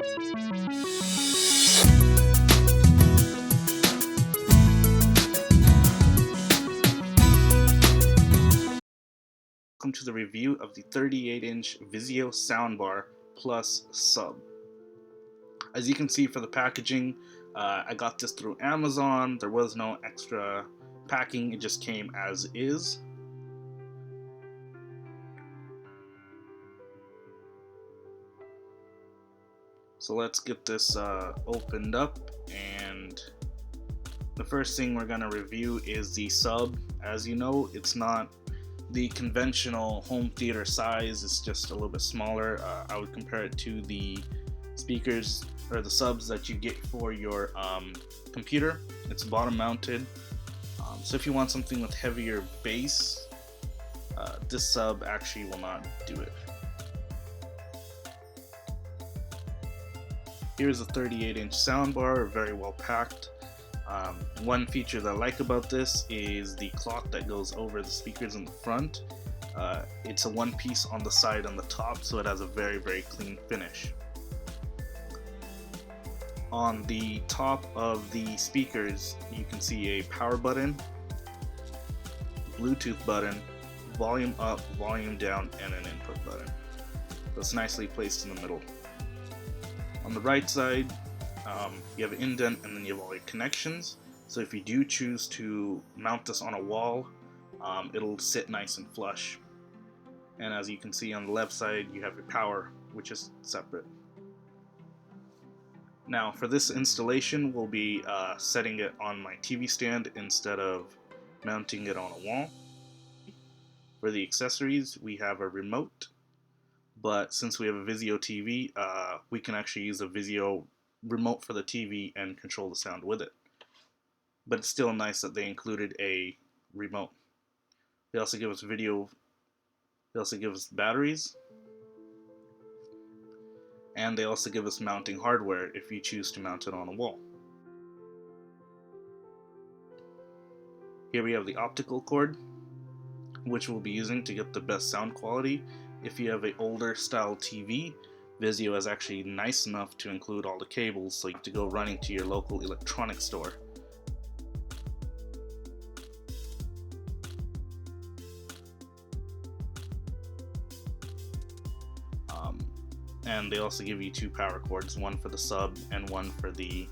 Welcome to the review of the 38-inch Vizio soundbar plus sub. As you can see for the packaging, I got this through Amazon. There was no extra packing, it just came as is. So let's get this opened up, and the first thing we're going to review is the sub. As you know, it's not the conventional home theater size, it's just a little bit smaller. I would compare it to the speakers or the subs that you get for your computer. It's bottom mounted, so if you want something with heavier bass, this sub actually will not do it. Here's a 38-inch soundbar, very well packed. One feature that I like about this is the cloth that goes over the speakers in the front. It's a one piece on the side and the top, so it has a very clean finish. On the top of the speakers, you can see a power button, Bluetooth button, volume up, volume down, and an input button. That's nicely placed in the middle. On the right side, you have an indent, and then you have all your connections. So if you do choose to mount this on a wall, it'll sit nice and flush. And as you can see on the left side, you have your power, which is separate. Now for this installation, we'll be setting it on my TV stand instead of mounting it on a wall. For the accessories, we have a remote, but since we have a Vizio TV, we can actually use a Vizio remote for the TV and control the sound with it. But it's still nice that they included a remote. They also give us video, they also give us batteries, and they also give us mounting hardware if you choose to mount it on a wall. Here we have the optical cord, which we'll be using to get the best sound quality. If you have an older style TV, Vizio is actually nice enough to include all the cables, so you have to go running to your local electronics store. And they also give you two power cords, one for the sub and one for the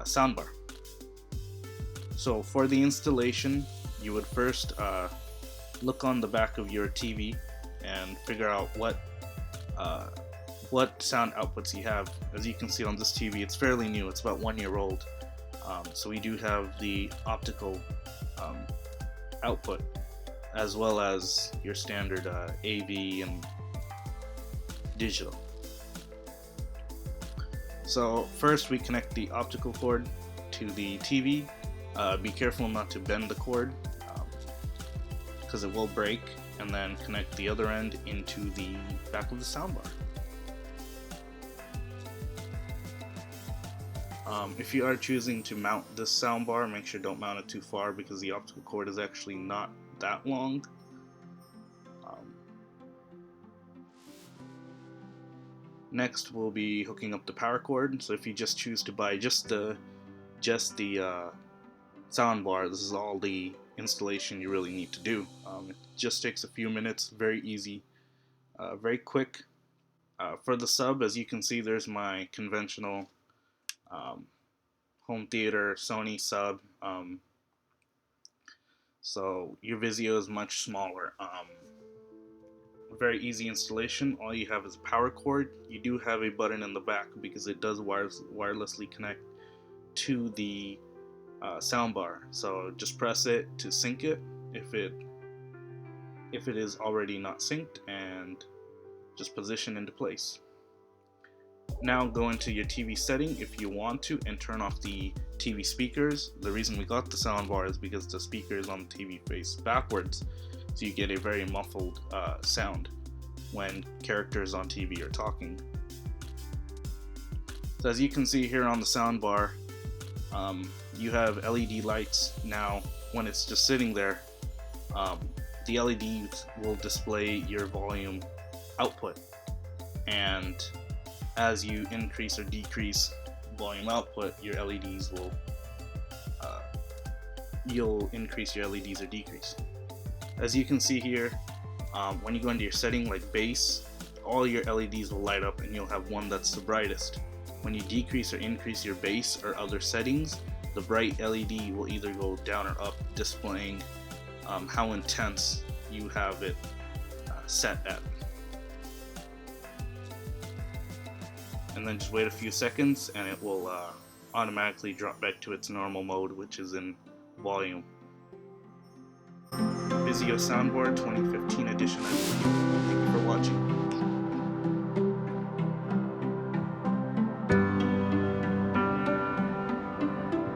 soundbar. So for the installation, you would first look on the back of your TV and figure out what sound outputs you have. As you can see on this TV, it's fairly new, it's about 1 year old. So we do have the optical output, as well as your standard AV and digital. So first we connect the optical cord to the TV. Be careful not to bend the cord, because it will break, and then connect the other end into the back of the soundbar. If you are choosing to mount this soundbar, make sure don't mount it too far, because the optical cord is actually not that long. Next we'll be hooking up the power cord. So if you just choose to buy just the soundbar, this is all the installation you really need to do. It just takes a few minutes, very easy, very quick. For the sub, as you can see, there's my conventional home theater Sony sub. So your Vizio is much smaller. Very easy installation. All you have is a power cord. You do have a button in the back because it does wirelessly connect to the soundbar. So just press it to sync it if it is already not synced, and just position into place. Now go into your TV setting if you want to, and turn off the TV speakers. The reason we got the soundbar is because the speakers on the TV face backwards, so you get a very muffled sound when characters on TV are talking. So as you can see here on the soundbar, you have LED lights. Now when it's just sitting there, the LEDs will display your volume output, and as you increase or decrease volume output, your LEDs will you'll increase your LEDs or decrease. As you can see here, when you go into your setting like base, all your LEDs will light up and you'll have one that's the brightest. When you decrease or increase your base or other settings, the bright LED will either go down or up, displaying how intense you have it set at. And then just wait a few seconds and it will automatically drop back to its normal mode, which is in volume. Vizio Soundboard 2015 edition, I believe. Thank you for watching.